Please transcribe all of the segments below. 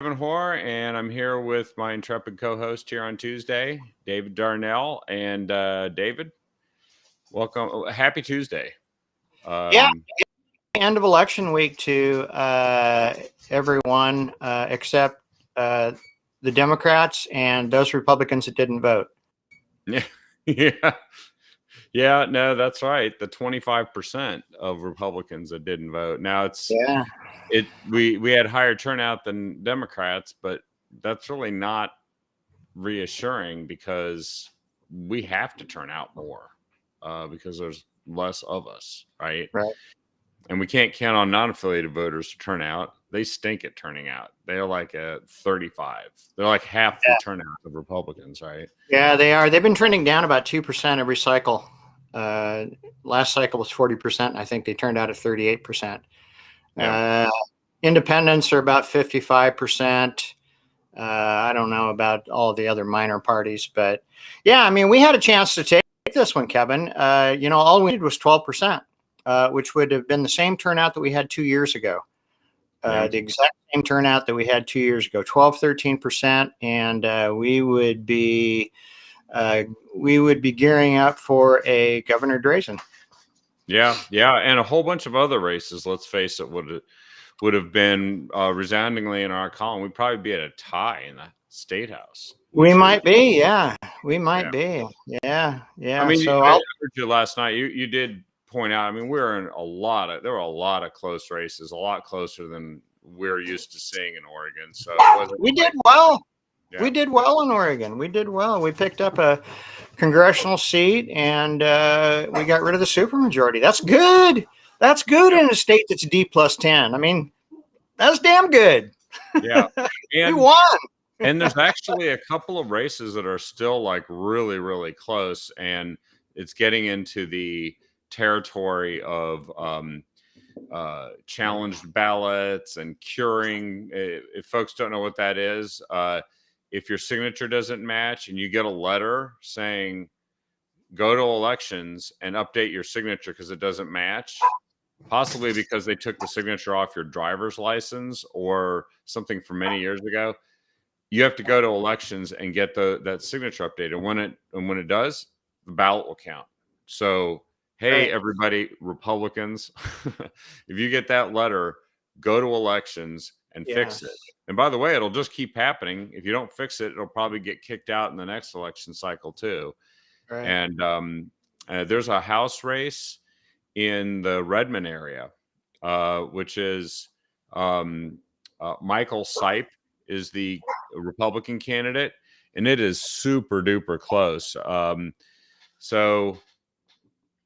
Kevin Hoare, and I'm here with my intrepid co-host here on Tuesday, David Darnell. And David, welcome. Happy Tuesday. Yeah, Um, end of election week to everyone except uh, the Democrats and those Republicans that didn't vote. yeah, yeah, yeah. No, that's right. The 25% of Republicans that didn't vote. Now Yeah, we had higher turnout than Democrats, but that's really not reassuring because we have to turn out more because there's less of us, right? right. And we can't count on non-affiliated voters to turn out. They stink at turning out. They're like at 35. They're like half the turnout of Republicans, right? Yeah, they are. They've been trending down about 2% every cycle. Last cycle was 40%. I think they turned out at 38%. Yeah. Independents are about 55%. I don't know about all the other minor parties, but yeah, I mean, we had a chance to take this one, Kevin. All we needed was 12%, which would have been the same turnout that we had 2 years ago. Yeah. The exact same turnout that we had 2 years ago, 12, 13%. And we would be gearing up for a Governor Drazen. Yeah. Yeah. And a whole bunch of other races, let's face it, would have been resoundingly in our column. We'd probably be at a tie in the state house. We might be, yeah. We might be. Yeah. I Yeah. mean, So I heard you last night. You did point out. I mean, we're in there were a lot of close races, a lot closer than we're used to seeing in Oregon. So it wasn't we quite, did well. yeah. We did well in Oregon. We did well. We picked up a congressional seat and we got rid of the supermajority. That's good. That's good in a state that's D+10. I mean, that's damn good. Yeah. We And won. and there's actually a couple of races that are still like really, really close, and it's getting into the territory of challenged ballots and curing. If folks don't know what that is, if your signature doesn't match and you get a letter saying go to elections and update your signature because it doesn't match, possibly because they took the signature off your driver's license or something from many years ago, you have to go to elections and get that signature updated. And when it does, the ballot will count. So, hey, everybody, Republicans, if you get that letter, go to elections and fix it. And by the way, it'll just keep happening. If you don't fix it, it'll probably get kicked out in the next election cycle too. Right. And there's a House race in the Redmond area, which is Michael Sipe is the Republican candidate, and it is super duper close. So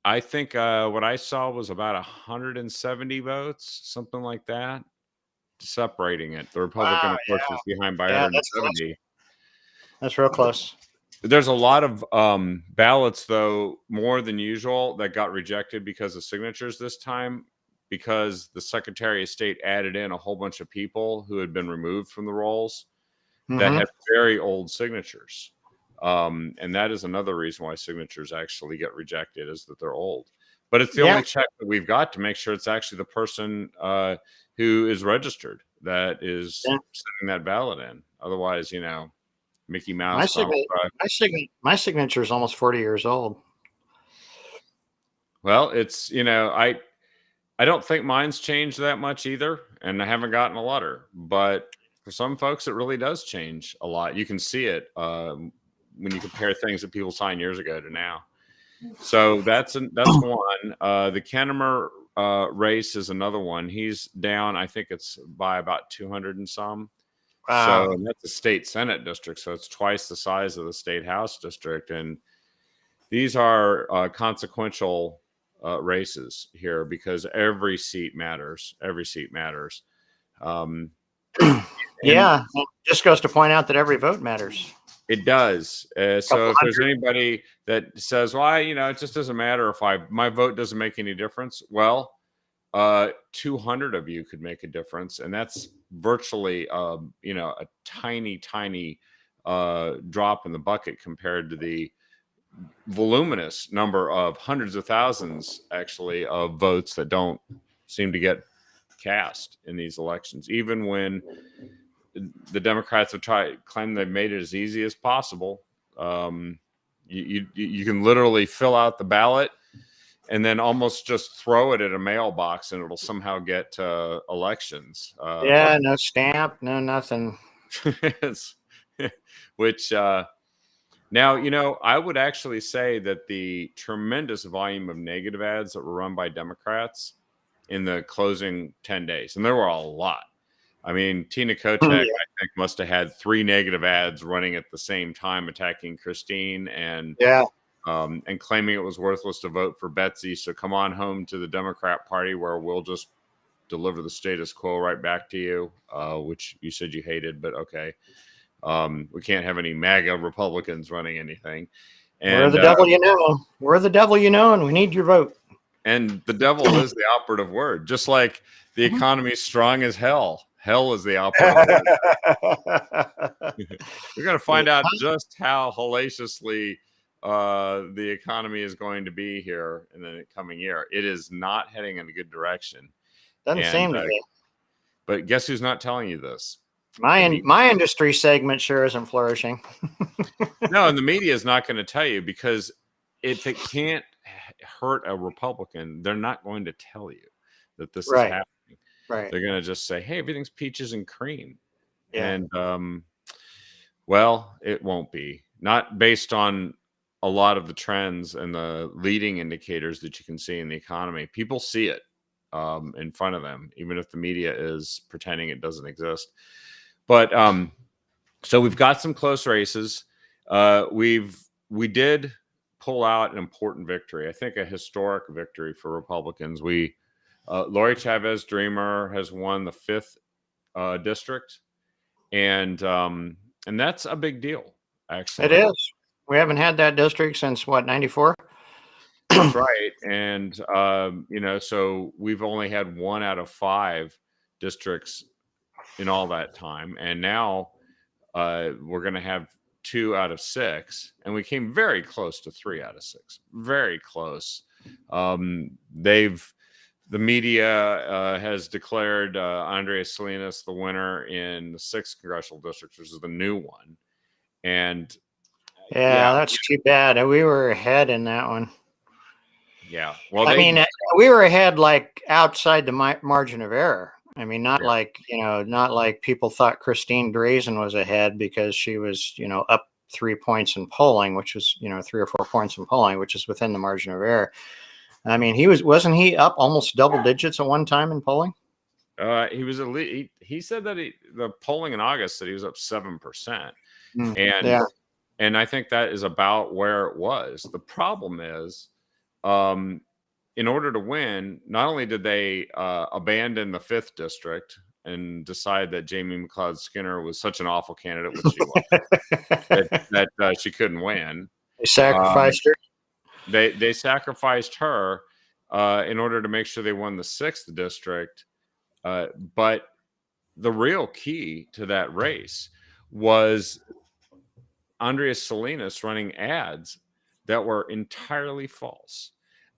I think what I saw was about 170 votes, something like that, separating it. The Republican, of course, is behind by 170. That's real close. There's a lot of ballots, though, more than usual, that got rejected because of signatures this time, because the Secretary of State added in a whole bunch of people who had been removed from the rolls that had very old signatures. And that is another reason why signatures actually get rejected, is that they're old. But it's the only check that we've got to make sure it's actually the person who is registered that is sending that ballot in. Otherwise, Mickey Mouse. My signature is almost 40 years old. Well, it's, I don't think mine's changed that much either, and I haven't gotten a letter. But for some folks, it really does change a lot. You can see it when you compare things that people signed years ago to now. So that's one. The Kennemer race is another one. He's down, I think it's by about 200 and some. Wow. So that's a state Senate district. So it's twice the size of the state House district. And these are consequential races here because every seat matters. Every seat matters. Yeah. It just goes to point out that every vote matters. It does. So if there's anybody that says, well, it just doesn't matter if my vote doesn't make any difference. Well, 200 of you could make a difference. And that's virtually, a tiny, tiny drop in the bucket compared to the voluminous number of hundreds of thousands, actually, of votes that don't seem to get cast in these elections, even when the Democrats have claim they've made it as easy as possible. You can literally fill out the ballot and then almost just throw it at a mailbox and it'll somehow get to elections. Yeah, no stamp, no nothing. Which now, I would actually say that the tremendous volume of negative ads that were run by Democrats in the closing 10 days, and there were a lot. I mean, Tina Kotek, I think, must have had 3 negative ads running at the same time, attacking Christine and claiming it was worthless to vote for Betsy. So come on home to the Democrat Party where we'll just deliver the status quo right back to you, which you said you hated, but okay. We can't have any MAGA Republicans running anything. And, we're the devil, We're the devil, and we need your vote. And the devil is the operative word, just like the economy is strong as hell. Hell is the operative word. We're going to find out just how hellaciously the economy is going to be here in the coming year. It is not heading in a good direction. Doesn't seem to be. But guess who's not telling you this? My industry segment sure isn't flourishing. No, and the media is not going to tell you, because if it can't hurt a Republican, they're not going to tell you that this is happening. Right. They're going to just say, hey, everything's peaches and cream. Yeah. And, well, it won't be. Not based on a lot of the trends and the leading indicators that you can see in the economy. People see it in front of them, even if the media is pretending it doesn't exist. But so we've got some close races. We did pull out an important victory. I think a historic victory for Republicans. Lori Chavez Dreamer has won the 5th district, and that's a big deal. Actually, it is. We haven't had that district since what, 94? That's right. And so we've only had 1 out of 5 districts in all that time, and now we're going to have 2 out of 6, and we came very close to 3 out of 6. Very close. The media has declared Andrea Salinas the winner in the 6th congressional district, which is the new one. And yeah, that's too bad. We were ahead in that one. Yeah. Well, we were ahead like outside the margin of error. I mean, not like people thought Christine Drazen was ahead because she was, up 3 points in polling, which was, 3 or 4 points in polling, which is within the margin of error. I mean, wasn't he up almost double digits at one time in polling? He was elite. He said that the polling in August said he was up 7%. And I think that is about where it was. The problem is, in order to win, not only did they abandon the 5th district and decide that Jamie McLeod Skinner was such an awful candidate, which she was, that she couldn't win. They sacrificed her. They sacrificed her in order to make sure they won the 6th district. But the real key to that race was Andrea Salinas running ads that were entirely false.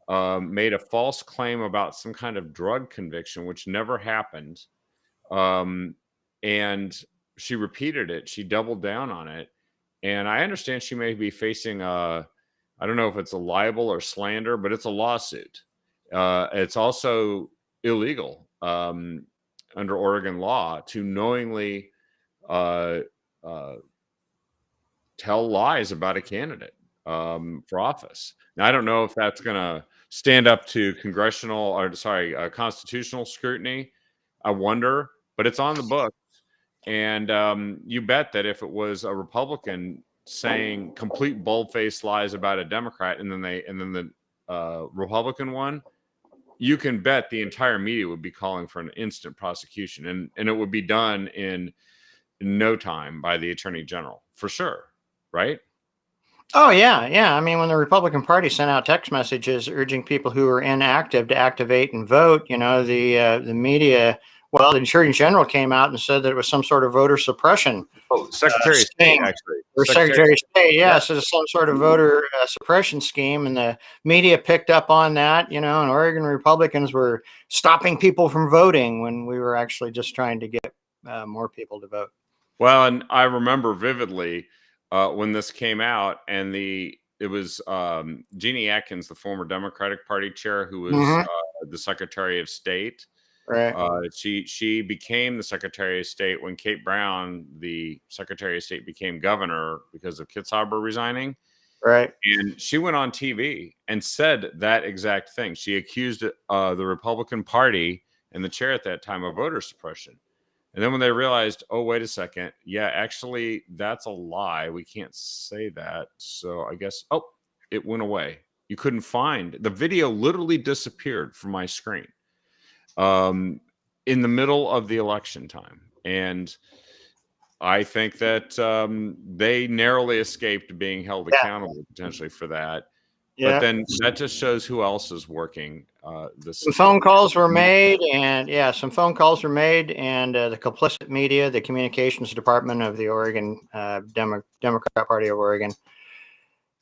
Made a false claim about some kind of drug conviction, which never happened. And she repeated it. She doubled down on it. And I understand she may be facing I don't know if it's a libel or slander, but it's a lawsuit. It's also illegal under Oregon law to knowingly tell lies about a candidate for office. Now, I don't know if that's going to stand up to constitutional scrutiny. I wonder, but it's on the books. And you bet that if it was a Republican saying complete bold-faced lies about a Democrat, and then the Republican one, you can bet the entire media would be calling for an instant prosecution, and it would be done in no time by the Attorney General, for sure, right? Oh, yeah. I mean, when the Republican Party sent out text messages urging people who were inactive to activate and vote, the media, the Attorney General came out and said that it was some sort of voter suppression. Oh, Secretary of State, actually. Or Secretary of State, so some sort of voter suppression scheme. And the media picked up on that, and Oregon Republicans were stopping people from voting when we were actually just trying to get more people to vote. Well, and I remember vividly when this came out, and it was Jeannie Atkins, the former Democratic Party chair, who was Hmm. the Secretary of State. Right. She became the Secretary of State when Kate Brown, the Secretary of State, became governor because of Kitzhaber resigning. Right. And she went on TV and said that exact thing. She accused the Republican Party and the chair at that time of voter suppression. And then when they realized, oh, wait a second, yeah, actually, that's a lie. We can't say that. So I guess, oh, it went away. You couldn't find the video, literally disappeared from my screen um, in the middle of the election time. And I think that they narrowly escaped being held Yeah. accountable potentially for that. But Yeah. then that just shows who else is working this. Some phone calls were made, and some phone calls were made, and the complicit media, the communications department of the Oregon Democrat Party of Oregon,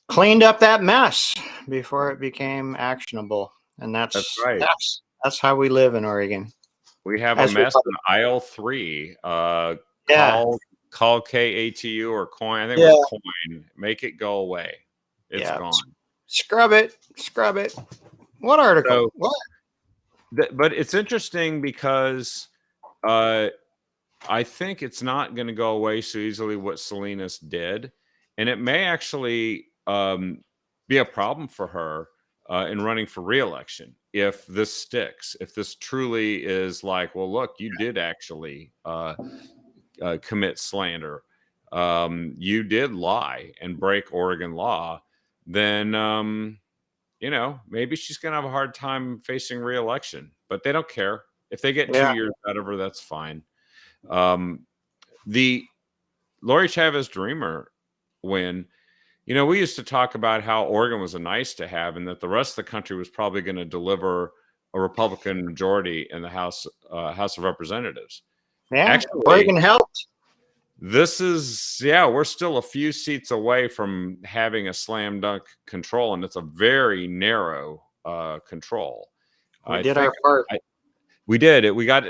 cleaned up that mess before it became actionable, and That's right. that's how we live in Oregon. We have a As mess in aisle 3. Yeah, Call KATU or coin. I think it yeah, was coin. Make it go away. It's yeah. gone. Scrub it, scrub it. What article? So, What? but it's interesting because I think it's not going to go away so easily what Salinas did, and it may actually be a problem for her in running for reelection if this sticks. If this truly is like, well, look, you did actually commit slander, you did lie and break Oregon law, then maybe she's going to have a hard time facing reelection. But they don't care if they get 2 Yeah, years out of her. That's fine. The Lori Chavez Dreamer win, we used to talk about how Oregon was a nice to have and that the rest of the country was probably going to deliver a Republican majority in the House of Representatives. yeah. Actually, Oregon helped. we're still a few seats away from having a slam dunk control, and it's a very narrow control. We I did think our part. we did it. We got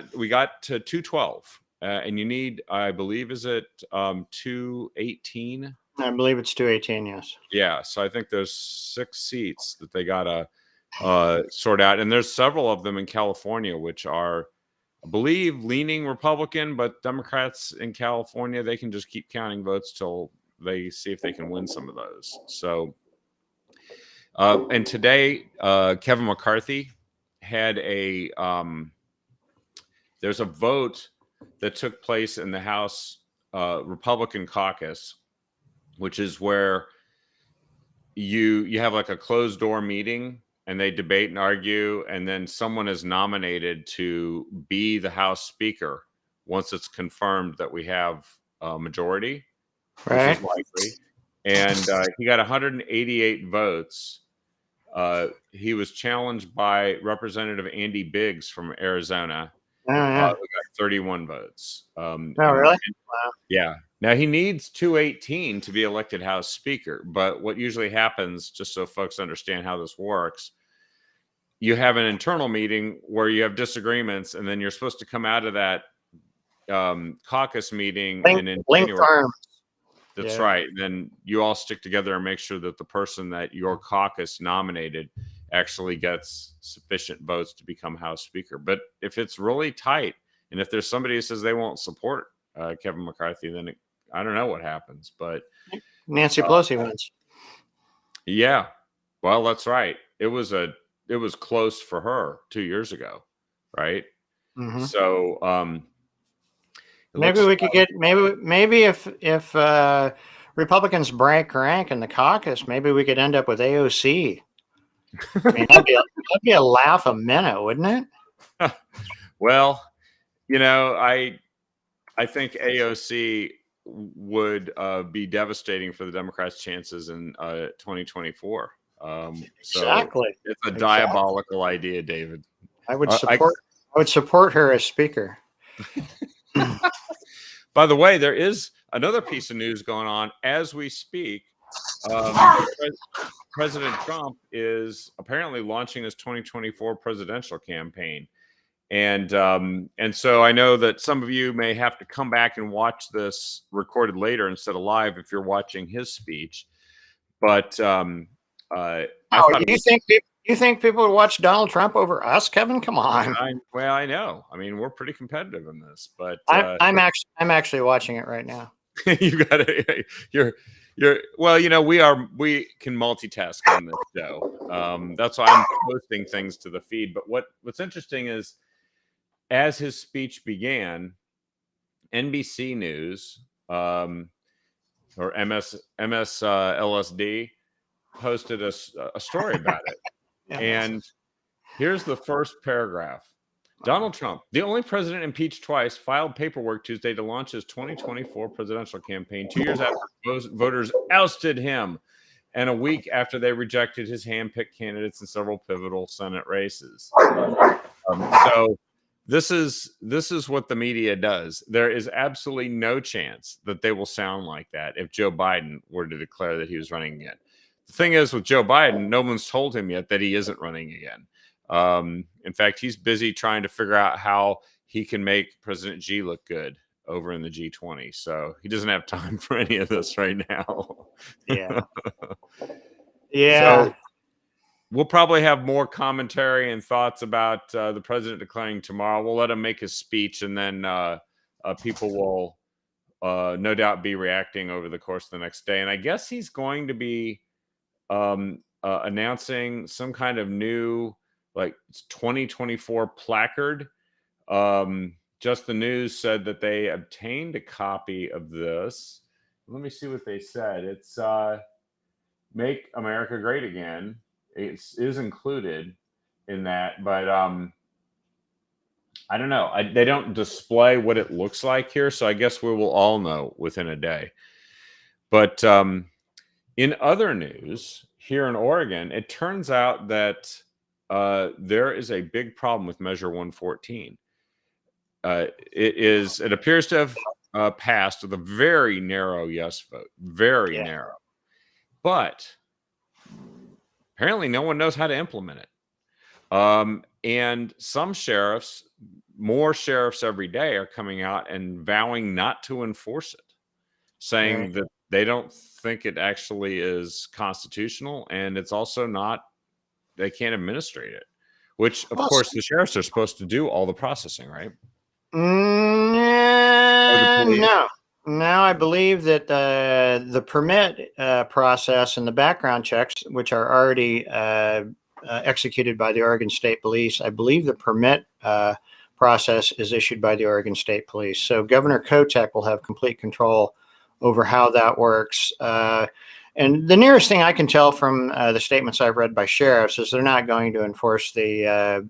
to 212, and you need, I believe, is it 218? I believe it's 218. Yes. Yeah. So I think there's 6 seats that they gotta sort out, and there's several of them in California which are, I believe, leaning Republican, but Democrats in California, they can just keep counting votes till they see if they can win some of those. So, and today, Kevin McCarthy had there's a vote that took place in the House Republican caucus, which is where you have like a closed door meeting and they debate and argue, and then someone is nominated to be the House Speaker once it's confirmed that we have a majority, which Right. is likely. And he got 188 votes. He was challenged by Representative Andy Biggs from Arizona. Oh, yeah. We got 31 votes. Oh, really? Wow. Yeah. Now he needs 218 to be elected House Speaker. But what usually happens, just so folks understand how this works, you have an internal meeting where you have disagreements, and then you're supposed to come out of that caucus meeting in January. Arms. That's right. Then you all stick together and make sure that the person that your caucus nominated actually gets sufficient votes to become House Speaker. But if it's really tight, and if there's somebody who says they won't support Kevin McCarthy, then I don't know what happens. But Nancy Pelosi wins. Yeah, well, that's right. It was close for her 2 years ago, right? Mm-hmm. So maybe we could get maybe if Republicans break rank in the caucus, maybe we could end up with AOC. I mean, that'd be a laugh a minute, wouldn't it? Well, I think AOC would be devastating for the Democrats' chances in 2024. Exactly. It's a diabolical idea, David. I would support her as Speaker. By the way, there is another piece of news going on as we speak. President Trump is apparently launching his 2024 presidential campaign. And so I know that some of you may have to come back and watch this recorded later instead of live if you're watching his speech. But I thought you think people would watch Donald Trump over us, Kevin? Come on. I know. I mean, we're pretty competitive in this, but I'm actually watching it right now. You got to. You're well. We can multitask on this show. That's why I'm posting things to the feed. But what's interesting is, as his speech began, NBC News or LSD posted a story about it. And here's the first paragraph. Donald Trump, the only president impeached twice, filed paperwork Tuesday to launch his 2024 presidential campaign 2 years after voters ousted him and a week after they rejected his hand-picked candidates in several pivotal Senate races. So this is what the media does. There is absolutely no chance that they will sound like that if Joe Biden were to declare that he was running again. The thing is, with Joe Biden, no one's told him yet that he isn't running again. In fact, he's busy trying to figure out how he can make President Xi look good over in the G20. So he doesn't have time for any of this right now. Yeah. So we'll probably have more commentary and thoughts about the president declaring tomorrow. We'll let him make his speech, and then people will no doubt be reacting over the course of the next day. And I guess he's going to be announcing some kind of new 2024 placard. Just the News said that they obtained a copy of this. Let me see what they said. It's Make America Great Again. It is included in that, but I don't know. They don't display what it looks like here, so I guess we will all know within a day. But in other news, here in Oregon, it turns out that there is a big problem with Measure 114. It appears to have passed with a very narrow yes vote, very narrow. But apparently no one knows how to implement it. And some sheriffs, more sheriffs every day, are coming out and vowing not to enforce it, saying that they don't think it actually is constitutional, and it's also not, they can't administrate it, which of course the sheriffs are supposed to do all the processing, right? No, I believe that the permit process and the background checks, which are already executed by the Oregon State Police, I believe the permit process is issued by the Oregon State Police. So Governor Kotek will have complete control over how that works. And the nearest thing I can tell from the statements I've read by sheriffs is they're not going to enforce the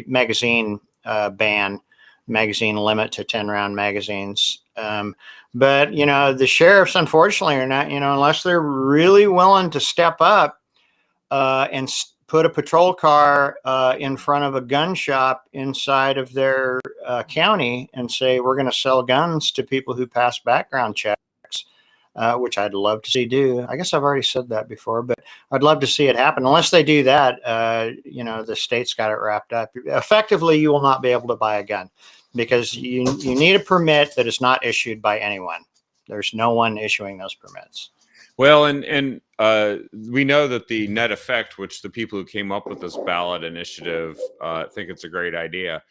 magazine magazine limit to 10-round magazines. But, the sheriffs, unfortunately, are not, unless they're really willing to step up and put a patrol car in front of a gun shop inside of their county and say, we're going to sell guns to people who pass background checks, which I'd love to see do. I guess I've already said that before, but I'd love to see it happen. Unless they do that, the state's got it wrapped up. Effectively, you will not be able to buy a gun because you need a permit that is not issued by anyone. There's no one issuing those permits. Well, and we know that the net effect, which the people who came up with this ballot initiative think it's a great idea,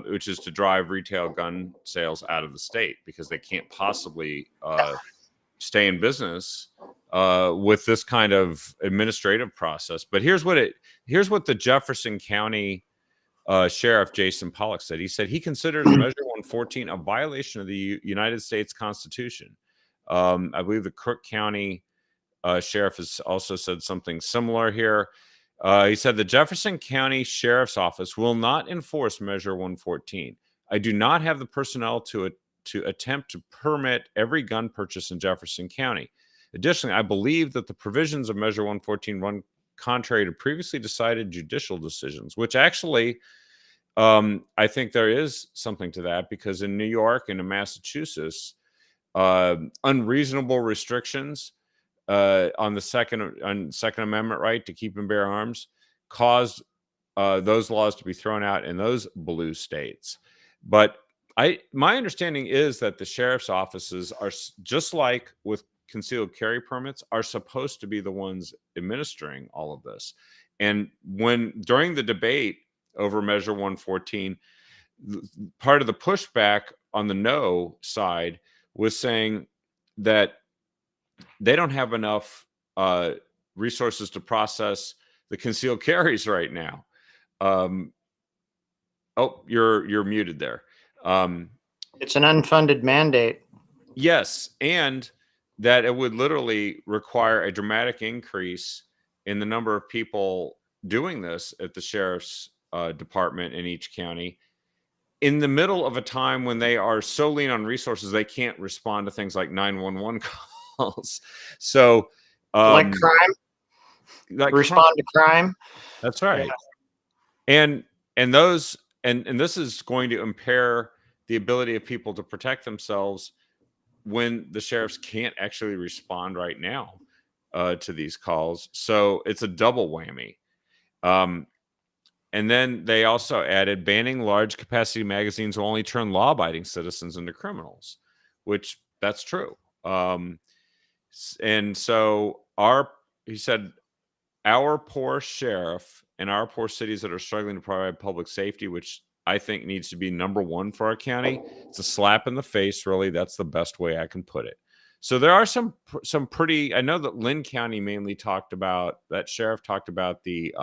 which is to drive retail gun sales out of the state because they can't possibly stay in business with this kind of administrative process. But here's what the Jefferson County Sheriff Jason Pollock said. He said he considers Measure 114 a violation of the United States Constitution. I believe the Crook County Sheriff has also said something similar here. He said the Jefferson County Sheriff's Office will not enforce Measure 114. I do not have the personnel to attempt to permit every gun purchase in Jefferson County. Additionally, I believe that the provisions of Measure 114 run contrary to previously decided judicial decisions, which actually I think there is something to that, because in New York and in Massachusetts, unreasonable restrictions on the Second Amendment right to keep and bear arms caused those laws to be thrown out in those blue states. But my understanding is that the sheriff's offices are just like with concealed carry permits, are supposed to be the ones administering all of this. And during the debate over Measure 114, part of the pushback on the no side was saying that they don't have enough resources to process the concealed carries right now. Oh, you're muted there. It's an unfunded mandate. Yes, and that it would literally require a dramatic increase in the number of people doing this at the sheriff's department in each county, in the middle of a time when they are so lean on resources they can't respond to things like 911 calls. So, like crime, respond to crime. That's right. Yeah. And those and this is going to impair the ability of people to protect themselves when the sheriffs can't actually respond right now to these calls. So it's a double whammy. And then they also added banning large capacity magazines will only turn law-abiding citizens into criminals, which that's true. And so he said, our poor sheriff and our poor cities that are struggling to provide public safety, which I think needs to be number one for our county. It's a slap in the face, really. That's the best way I can put it. So there are some pretty. I know that Lynn County mainly talked about that. Sheriff talked about the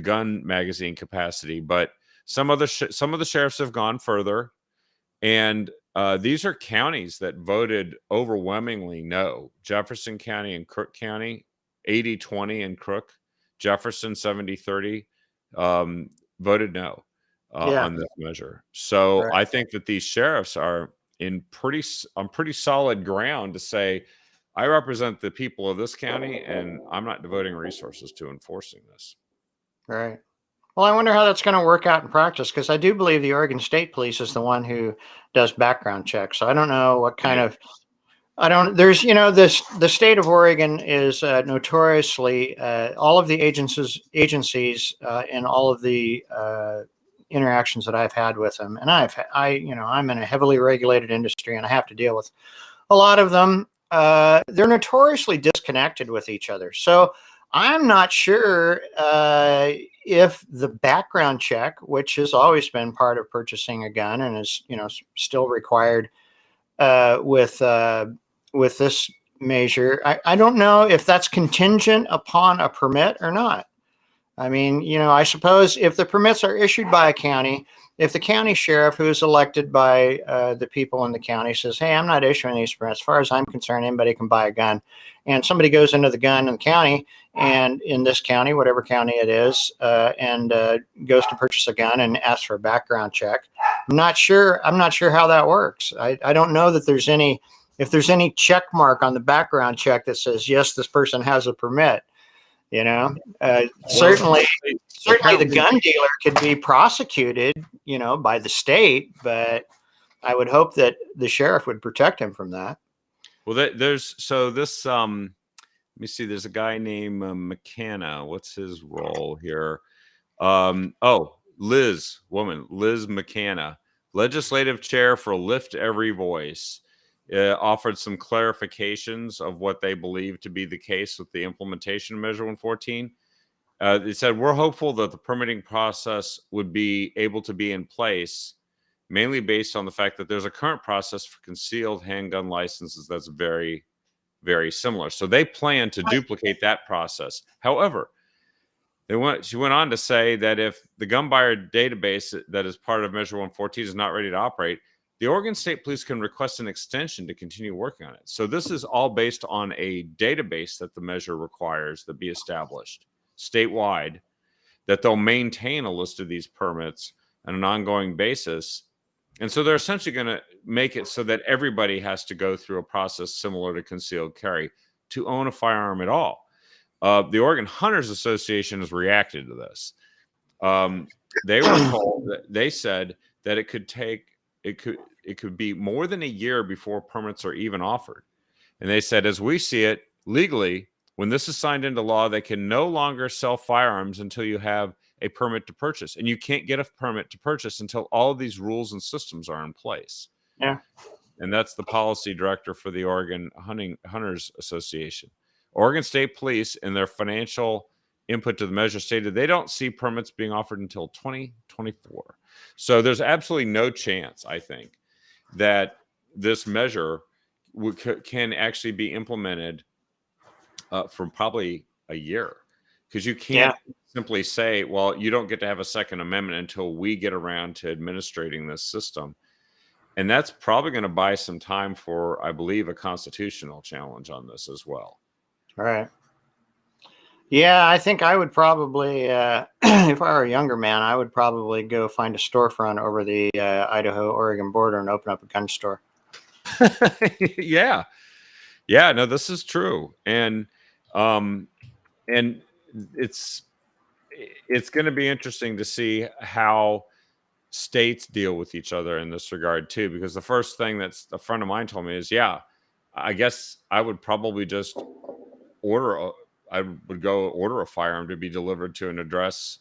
gun magazine capacity, but some of the sheriffs have gone further, and these are counties that voted overwhelmingly no. Jefferson County and Crook County, 80-20 in Crook. Jefferson 70-30 voted no on this measure. So right. I think that these sheriffs are on pretty solid ground to say, I represent the people of this county, and I'm not devoting resources to enforcing this. Right. Well, I wonder how that's going to work out in practice, because I do believe the Oregon State Police is the one who does background checks. So I don't know what kind of, there's, the state of Oregon is notoriously, all of the agencies in all of the interactions that I've had with them. And I'm in a heavily regulated industry, and I have to deal with a lot of them. They're notoriously disconnected with each other. So I'm not sure if the background check, which has always been part of purchasing a gun and is, still required with this measure, I don't know if that's contingent upon a permit or not. I mean, I suppose if the permits are issued by a county, if the county sheriff, who is elected by the people in the county, says, hey, I'm not issuing these permits, as far as I'm concerned, anybody can buy a gun, and somebody goes into the gun in the county, and in this county, whatever county it is, and goes to purchase a gun and asks for a background check, I'm not sure how that works. I don't know that if there's any check mark on the background check that says, yes, this person has a permit. Certainly the gun dealer could be prosecuted, by the state, but I would hope that the sheriff would protect him from that. Well, this, let me see, there's a guy named McKenna. What's his role here? Liz McKenna, legislative chair for Lift Every Voice. Offered some clarifications of what they believe to be the case with the implementation of Measure 114. They said, we're hopeful that the permitting process would be able to be in place, mainly based on the fact that there's a current process for concealed handgun licenses that's very, very similar. So they plan to duplicate that process. However, she went on to say that if the gun buyer database that is part of Measure 114 is not ready to operate, the Oregon State Police can request an extension to continue working on it. So this is all based on a database that the measure requires that be established statewide, that they'll maintain a list of these permits on an ongoing basis. And so they're essentially going to make it so that everybody has to go through a process similar to concealed carry to own a firearm at all. The Oregon Hunters Association has reacted to this. They were told they said that it could be more than a year before permits are even offered. And they said, as we see it legally, when this is signed into law, they can no longer sell firearms until you have a permit to purchase. And you can't get a permit to purchase until all of these rules and systems are in place. Yeah. And that's the policy director for the Oregon Hunters Association. Oregon State Police, in their financial input to the measure, stated they don't see permits being offered until 2024. So there's absolutely no chance, I think, that this measure can actually be implemented for probably a year, because you can't simply say, well, you don't get to have a Second Amendment until we get around to administrating this system. And that's probably going to buy some time for, I believe, a constitutional challenge on this as well. All right. Yeah, I think I would probably, if I were a younger man, I would probably go find a storefront over the Idaho-Oregon border and open up a gun store. Yeah. No, this is true. And it's going to be interesting to see how states deal with each other in this regard too, because the first thing that a friend of mine told me is, I guess I would probably just I would go order a firearm to be delivered to an address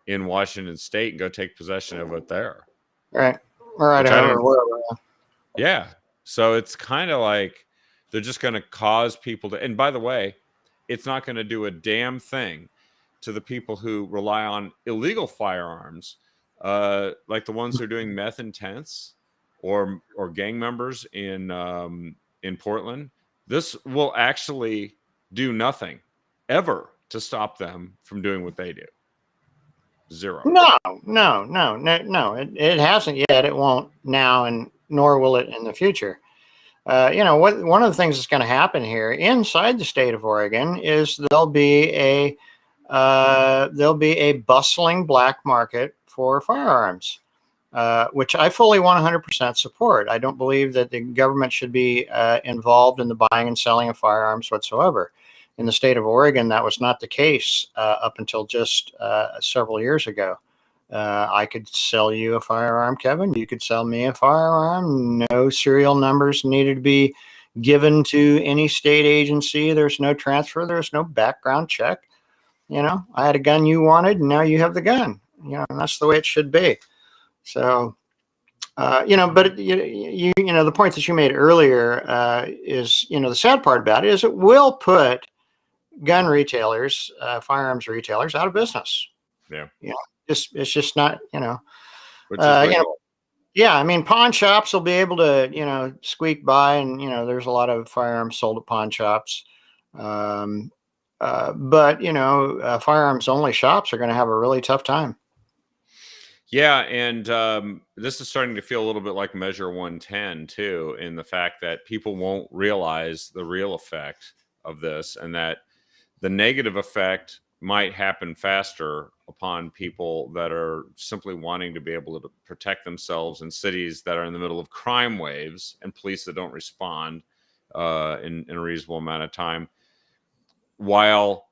in Washington State and go take possession of it there. Right. Or Idaho or wherever. Yeah. So it's kind of like they're just going to cause people to, and by the way, it's not going to do a damn thing to the people who rely on illegal firearms, like the ones who are doing meth intents or gang members in Portland. This will actually do nothing ever to stop them from doing what they do. Zero. No. It hasn't yet. It won't now, and nor will it in the future. One of the things that's going to happen here inside the state of Oregon is there'll be a bustling black market for firearms, which I fully 100% support. I don't believe that the government should be involved in the buying and selling of firearms whatsoever. In the state of Oregon, that was not the case up until just several years ago. I could sell you a firearm, Kevin. You could sell me a firearm. No serial numbers needed to be given to any state agency. There's no transfer. There's no background check. I had a gun you wanted, and now you have the gun. And that's the way it should be. So, but the point that you made earlier is, the sad part about it is it will put gun retailers, firearms retailers, out of business. Yeah. It's just not, Which is yeah. I mean, pawn shops will be able to, squeak by, and, there's a lot of firearms sold at pawn shops. But firearms only shops are going to have a really tough time. Yeah. And this is starting to feel a little bit like Measure 110 too, in the fact that people won't realize the real effect of this, and that the negative effect might happen faster upon people that are simply wanting to be able to protect themselves in cities that are in the middle of crime waves and police that don't respond in a reasonable amount of time, while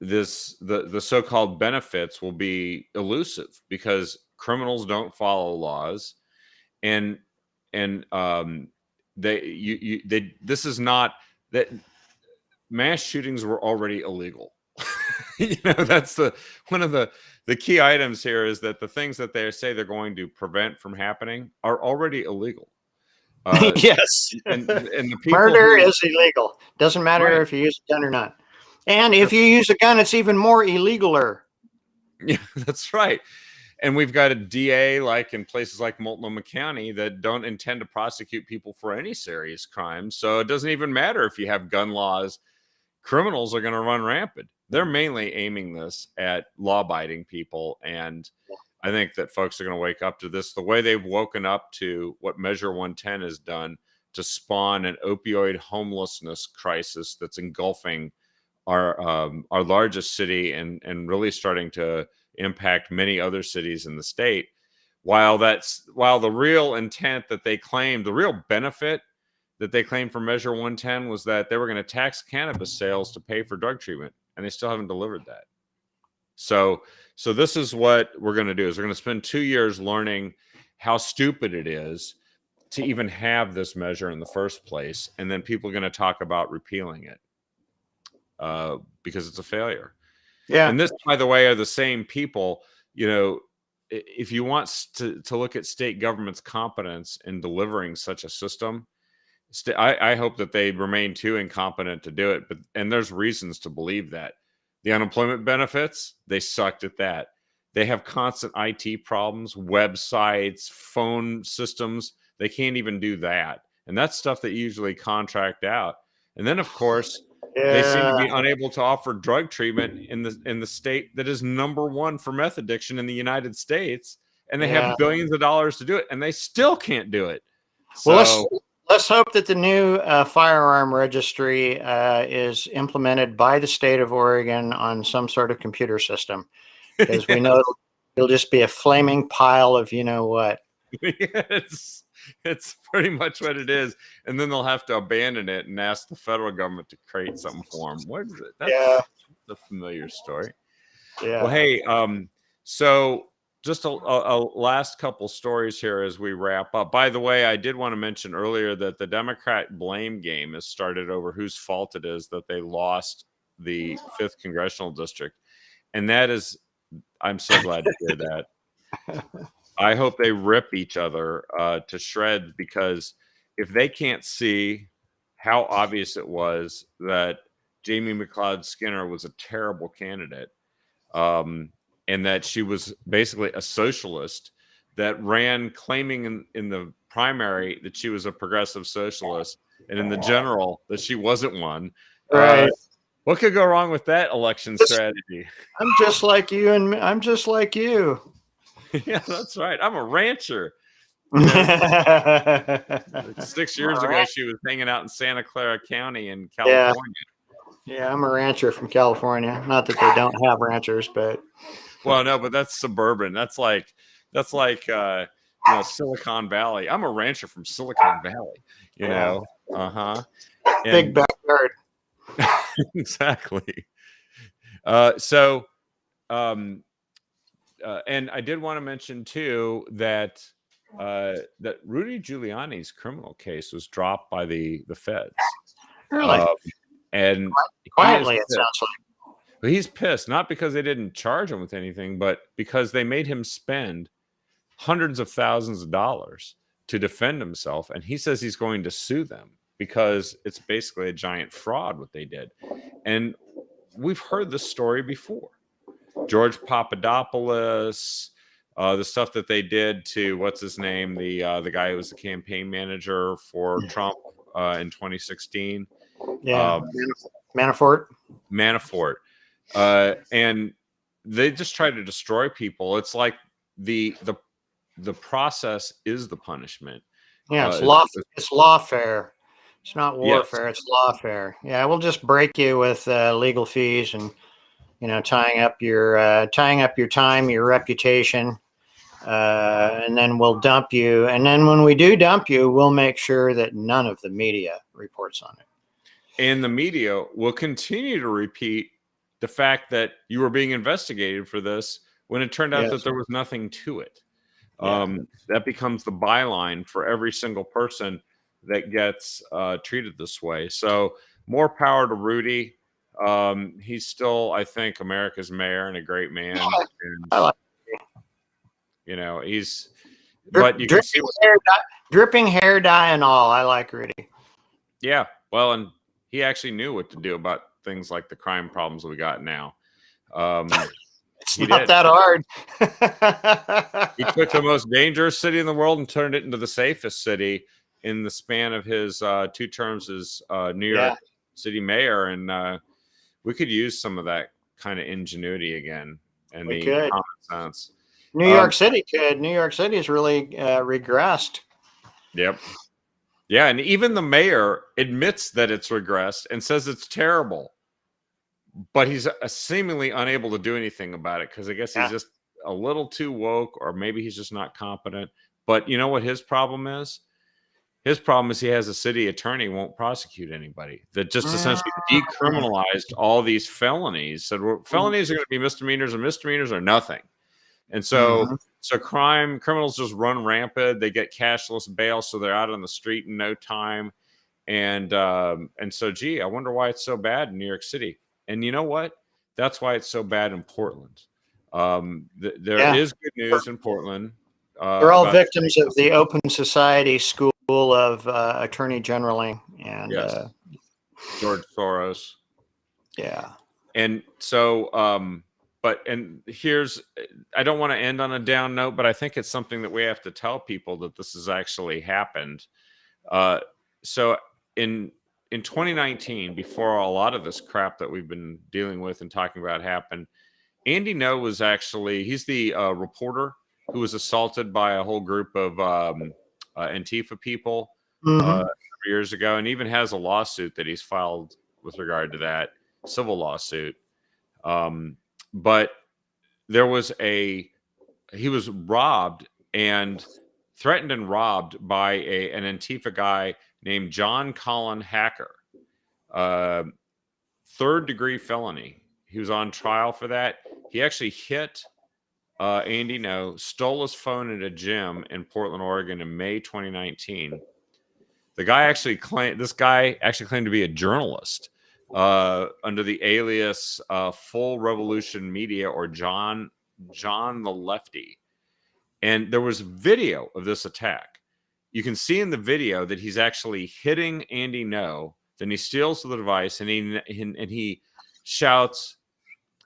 the so-called benefits will be elusive because criminals don't follow laws, and this is not that mass shootings were already illegal. That's one of the key items here, is that the things that they say they're going to prevent from happening are already illegal. Yes. And the people murder is illegal. Doesn't matter Right. if you use a gun or not. And if you use a gun, it's even more illegaler. Yeah, that's right. And we've got a DA, like in places like Multnomah County, that don't intend to prosecute people for any serious crimes. So it doesn't even matter if you have gun laws. Criminals are going to run rampant. They're mainly aiming this at law-abiding people. And I think that folks are going to wake up to this the way they've woken up to what Measure 110 has done to spawn an opioid homelessness crisis that's engulfing our largest city and really starting to impact many other cities in the state. While the real intent that they claimed, the real benefit that they claimed for Measure 110 was that they were going to tax cannabis sales to pay for drug treatment, and they still haven't delivered that. So this is what we're going to do, is we're going to spend 2 years learning how stupid it is to even have this measure in the first place, and then people are going to talk about repealing it. because it's a failure. Yeah. And this, by the way, are the same people, if you want to look at state government's competence in delivering such a system, I hope that they remain too incompetent to do it. And there's reasons to believe that. The unemployment benefits, they sucked at that. They have constant IT problems, websites, phone systems. They can't even do that. And that's stuff that you usually contract out. And then, of course, they seem to be unable to offer drug treatment in the state that is #1 for meth addiction in the United States. And they have billions of dollars to do it, and they still can't do it. So, well, let's hope that the new firearm registry is implemented by the state of Oregon on some sort of computer system, because we know it'll just be a flaming pile of you know what. It's pretty much what it is, and then they'll have to abandon it and ask the federal government to create something for them. What is it? That's a familiar story. Yeah. Well, hey, so just a last couple stories here as we wrap up. By the way, I did want to mention earlier that the Democrat blame game has started over whose fault it is that they lost the 5th congressional district, and that is, I'm so glad to hear that. I hope they rip each other to shreds, because if they can't see how obvious it was that Jamie McLeod Skinner was a terrible candidate, and that she was basically a socialist that ran claiming in the primary that she was a progressive socialist, and in the general that she wasn't one. Right. What could go wrong with that election strategy? I'm just like you, and I'm just like you. Yeah, that's right. I'm a rancher. Like 6 years ago, she was hanging out in Santa Clara County in California. Yeah, I'm a rancher from California. Not that they don't have ranchers, but well, no, but that's suburban. That's like Silicon Valley. I'm a rancher from Silicon Valley. You know, big backyard. Exactly. And I did want to mention too that that Rudy Giuliani's criminal case was dropped by the feds. Really? And quietly, it sounds like. He's pissed, not because they didn't charge him with anything, but because they made him spend hundreds of thousands of dollars to defend himself. And he says he's going to sue them because it's basically a giant fraud what they did. And we've heard this story before. George Papadopoulos, the stuff that they did to what's his name, the guy who was the campaign manager for Trump in 2016. Yeah, Manafort. And they just try to destroy people. It's like the process is the punishment. Yeah, it's lawfare. It's not warfare. Yes. It's lawfare. Yeah, we'll just break you with legal fees and tying up your time, your reputation, and then we'll dump you. And then when we do dump you, we'll make sure that none of the media reports on it. And the media will continue to repeat the fact that you were being investigated for this when it turned out that there was nothing to it. That becomes the byline for every single person that gets treated this way. So more power to Rudy. He's still, I think, America's mayor and a great man. I like he's but you can see dripping hair dye and all. I like Rudy. Yeah, well, and he actually knew what to do about things like the crime problems we got now. It's not that hard. He took the most dangerous city in the world and turned it into the safest city in the span of his 2 terms as New York City mayor. And we could use some of that kind of ingenuity again and the common sense. New York City could. New York City has really regressed. Yep. Yeah, and even the mayor admits that it's regressed and says it's terrible. But he's seemingly unable to do anything about it because I guess he's just a little too woke, or maybe he's just not competent. But you know what his problem is? His problem is he has a city attorney who won't prosecute anybody, that just essentially decriminalized all these felonies. Said felonies are going to be misdemeanors, and misdemeanors are nothing. And so criminals just run rampant. They get cashless bail, so they're out on the street in no time. And so, gee, I wonder why it's so bad in New York City. And you know what? That's why it's so bad in Portland. There is good news in Portland. They're all victims of the Open Society School of Attorney Generaling and George Soros. Yeah. And so, I don't want to end on a down note, but I think it's something that we have to tell people that this has actually happened. So in 2019, before a lot of this crap that we've been dealing with and talking about happened, Andy Ngo was he's the reporter who was assaulted by a whole group of Antifa people years ago, and even has a lawsuit that he's filed with regard to that, civil lawsuit. But there was he was robbed and threatened and robbed by an Antifa guy named John Colin Hacker. 3rd-degree felony. He was on trial for that. He actually hit Andy Ngo, stole his phone at a gym in Portland, Oregon in May 2019. This guy actually claimed to be a journalist under the alias Full Revolution Media, or John the Lefty. And there was video of this attack. You can see in the video that he's actually hitting Andy Ngo. Then he steals the device and he shouts,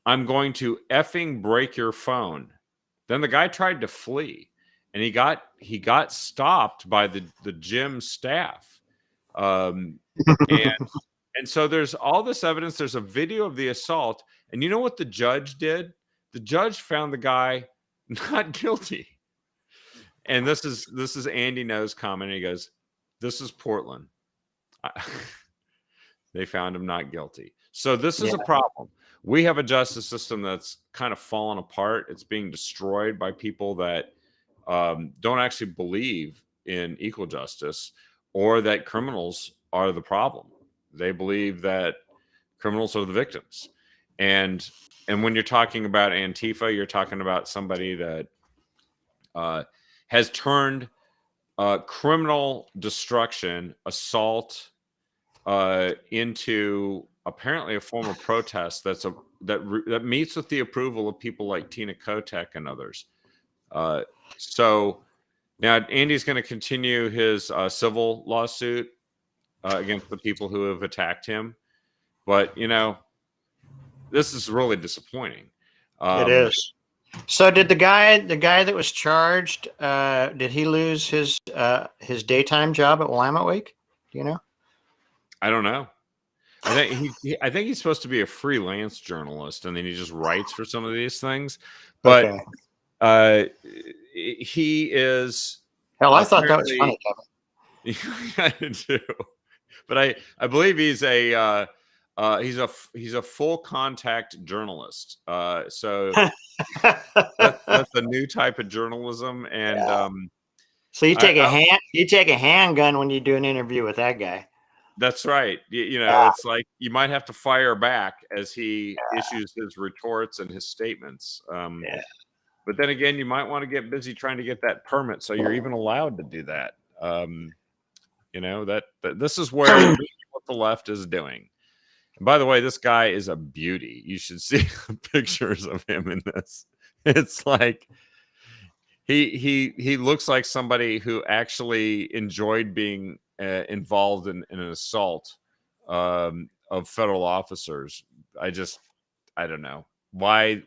"I'm going to effing break your phone." Then the guy tried to flee, and he got stopped by the gym staff. And so there's all this evidence. There's a video of the assault, and you know what the judge did? The judge found the guy not guilty. And this is Andy Ngo's comment. He goes, "This is Portland. They found him not guilty." So this is a problem. We have a justice system that's kind of fallen apart. It's being destroyed by people that don't actually believe in equal justice, or that criminals are the problem. They believe that criminals are the victims. And when you're talking about Antifa, you're talking about somebody that has turned criminal destruction, assault, into apparently a form of protest that meets with the approval of people like Tina Kotek and others. So now Andy's going to continue his civil lawsuit against the people who have attacked him. But, this is really disappointing. It is. So did the guy that was charged, did he lose his daytime job at Willamette Week? Do you know? I don't know. I think he's supposed to be a freelance journalist, and then he just writes for some of these things. But he is. Hell, I thought that was funny, Kevin. I did too. But I believe he's a full contact journalist. So that's a new type of journalism, and so you take a handgun when you do an interview with that guy. That's right. It's like you might have to fire back as he issues his retorts and his statements. But then again, you might want to get busy trying to get that permit so you're even allowed to do that. That this is where what the left is doing. And by the way, this guy is a beauty. You should see pictures of him in this. It's like he looks like somebody who actually enjoyed being involved in an assault of federal officers. I don't know why.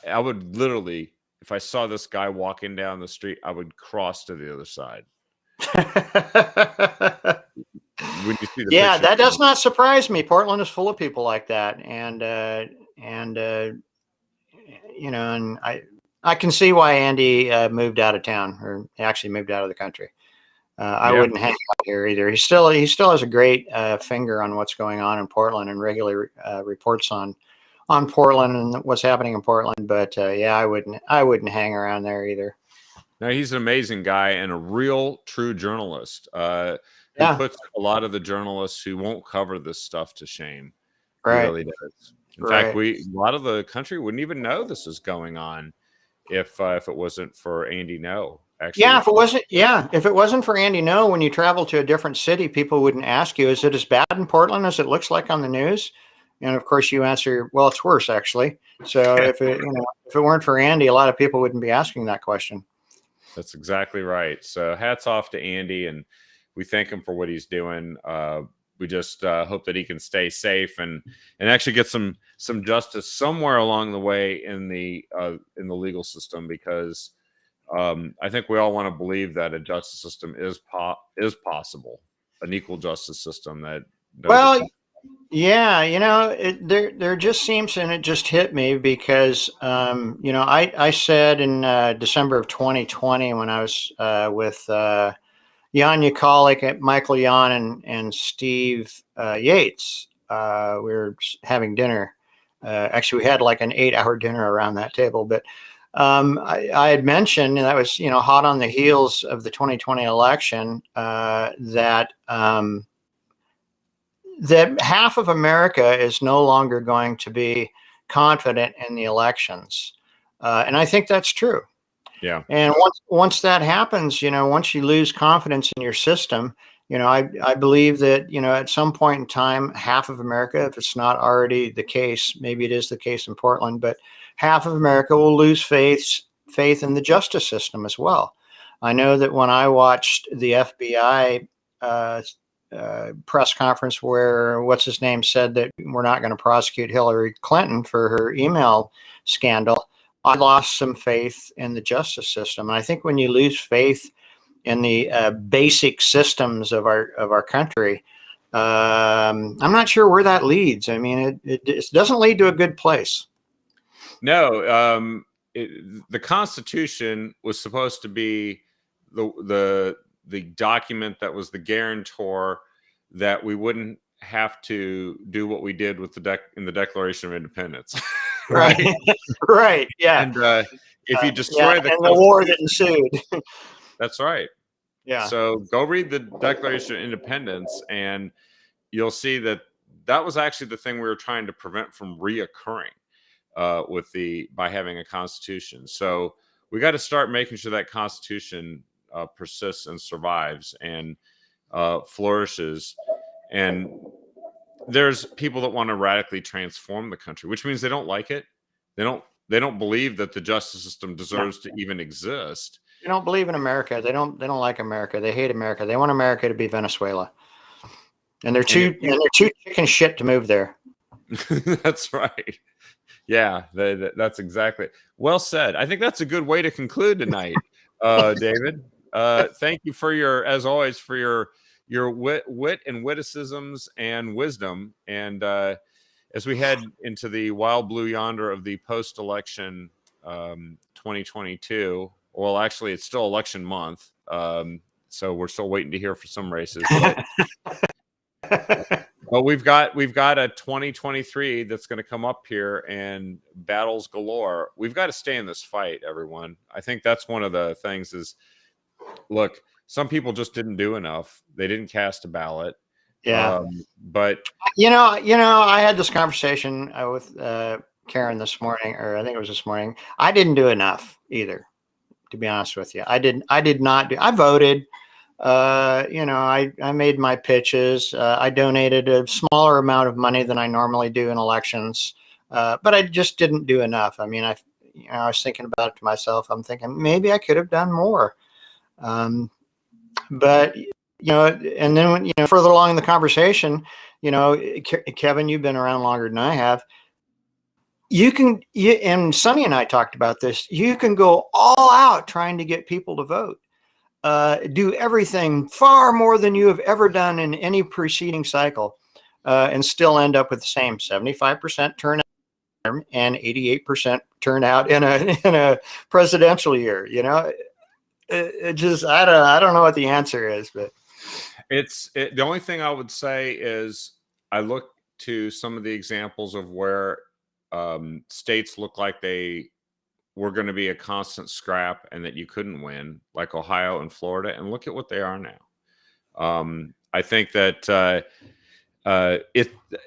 I would literally, if I saw this guy walking down the street, I would cross to the other side. When you see the that does not surprise me. Portland is full of people like that, and I can see why Andy moved out of town, or actually moved out of the country. I wouldn't hang out here either. He still has a great finger on what's going on in Portland, and regularly reports on Portland and what's happening in Portland. But I wouldn't hang around there either. No, he's an amazing guy and a real true journalist. Who puts a lot of the journalists who won't cover this stuff to shame. Right. He really does. In fact, a lot of the country wouldn't even know this is going on if it wasn't for Andy Ngo. Actually, if it wasn't for Andy Ngo, when you travel to a different city, people wouldn't ask you, "Is it as bad in Portland as it looks like on the news?" And of course, you answer, well, it's worse actually. So if it weren't for Andy, a lot of people wouldn't be asking that question. That's exactly right. So hats off to Andy, and we thank him for what he's doing. We just hope that he can stay safe and actually get some justice somewhere along the way in the legal system, because I think we all want to believe that a justice system is possible, an equal justice system that well, yeah, there just seems, and it just hit me because, I said in December of 2020 when I was with Jan Ukalik, Michael Jan, and Steve Yates, we were having dinner. Actually, we had like an 8-hour dinner around that table, but I had mentioned, and that was, hot on the heels of the 2020 election, that half of America is no longer going to be confident in the elections. And I think that's true. Yeah. And once that happens, once you lose confidence in your system, I believe that, at some point in time, half of America, if it's not already the case, maybe it is the case in Portland, but half of America will lose faith in the justice system as well. I know that when I watched the FBI press conference where what's his name said that we're not going to prosecute Hillary Clinton for her email scandal, I lost some faith in the justice system. And I think when you lose faith in the basic systems of our country, I'm not sure where that leads. I mean, it doesn't lead to a good place. No, the Constitution was supposed to be the document that was the guarantor that we wouldn't have to do what we did with in the Declaration of Independence. Right. Right. Yeah. And if you destroy the war that ensued. That's right. Yeah. So go read the Declaration of Independence, and you'll see that was actually the thing we were trying to prevent from reoccurring by having a constitution. So we got to start making sure that constitution persists and survives and flourishes. And there's people that want to radically transform the country, which means they don't like it. They don't believe that the justice system deserves to even exist. They don't believe in America. They don't like America. They hate America. They want America to be Venezuela. And they're too chicken shit to move there. That's right. Yeah, that's exactly. Well said. I think that's a good way to conclude tonight, David. Thank you as always, for your wit and witticisms and wisdom. And as we head into the wild blue yonder of the post-election 2022, well, actually, it's still election month, so we're still waiting to hear for some races. But we've got a 2023 that's going to come up here, and battles galore. We've got to stay in this fight, everyone. I think that's one of the things is, look, some people just didn't do enough. They didn't cast a ballot. Yeah. But I had this conversation with Karen this morning, or I think it was this morning. I didn't do enough either, to be honest with you. I did not do. I voted. I made my pitches. I donated a smaller amount of money than I normally do in elections, but I just didn't do enough. I mean, I was thinking about it to myself. I'm thinking maybe I could have done more. But and then when, further along in the conversation, Kevin, you've been around longer than I have. And Sonny and I talked about this. You can go all out trying to get people to vote. Do everything far more than you have ever done in any preceding cycle, and still end up with the same 75% turnout and 88% turnout in a presidential year. It just, I don't know what the answer is, but the only thing I would say is I look to some of the examples of where states look like they were going to be a constant scrap and that you couldn't win, like Ohio and Florida, and look at what they are now. I think that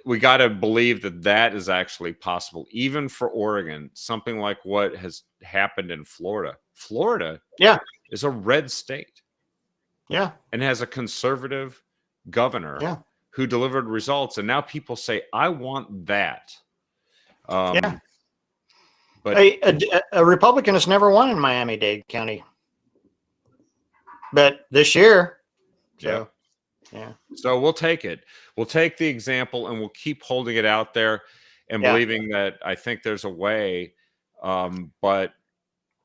we got to believe that is actually possible, even for Oregon. Something like what has happened in Florida. Florida, is a red state, and has a conservative governor, who delivered results, and now people say, I want that. Yeah. But a Republican has never won in Miami-Dade County, but this year, so yeah. So we'll take it. We'll take the example, and we'll keep holding it out there and believing that I think there's a way. But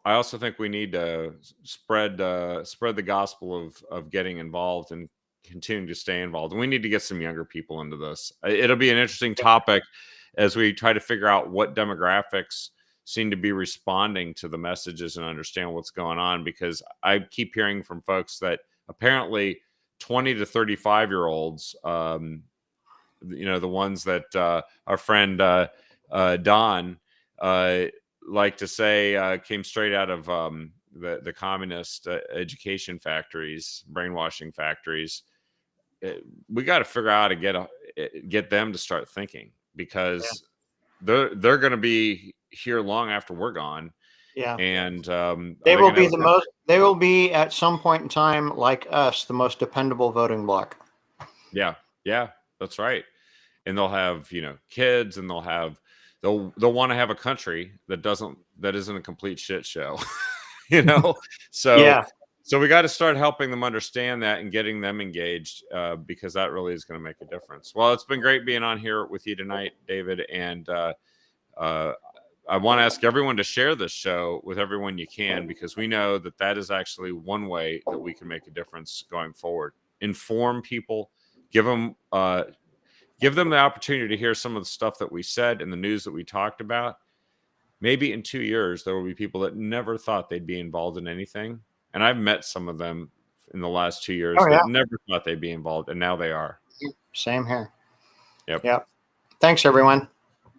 I also think we need to spread the gospel of getting involved and continuing to stay involved. And we need to get some younger people into this. It'll be an interesting topic as we try to figure out what demographics seem to be responding to the messages and understand what's going on, because I keep hearing from folks that apparently 20 to 35-year-olds, the ones that our friend Don like to say came straight out of the communist education factories, brainwashing factories. We got to figure out how to get them to start thinking, because they're going to be here long after we're gone. Yeah. And they will be they will be at some point in time, like us, the most dependable voting bloc. Yeah, that's right. And they'll have, kids, and they'll want to have a country that isn't a complete shit show. So we got to start helping them understand that and getting them engaged, because that really is going to make a difference. Well, it's been great being on here with you tonight, David, and I want to ask everyone to share this show with everyone you can, because we know that is actually one way that we can make a difference going forward. Inform people, give them the opportunity to hear some of the stuff that we said and the news that we talked about. Maybe in 2 years, there will be people that never thought they'd be involved in anything. And I've met some of them in the last 2 years that never thought they'd be involved, and now they are. Same here. Yep. Thanks, everyone.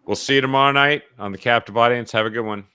We'll see you tomorrow night on the Captive Audience. Have a good one.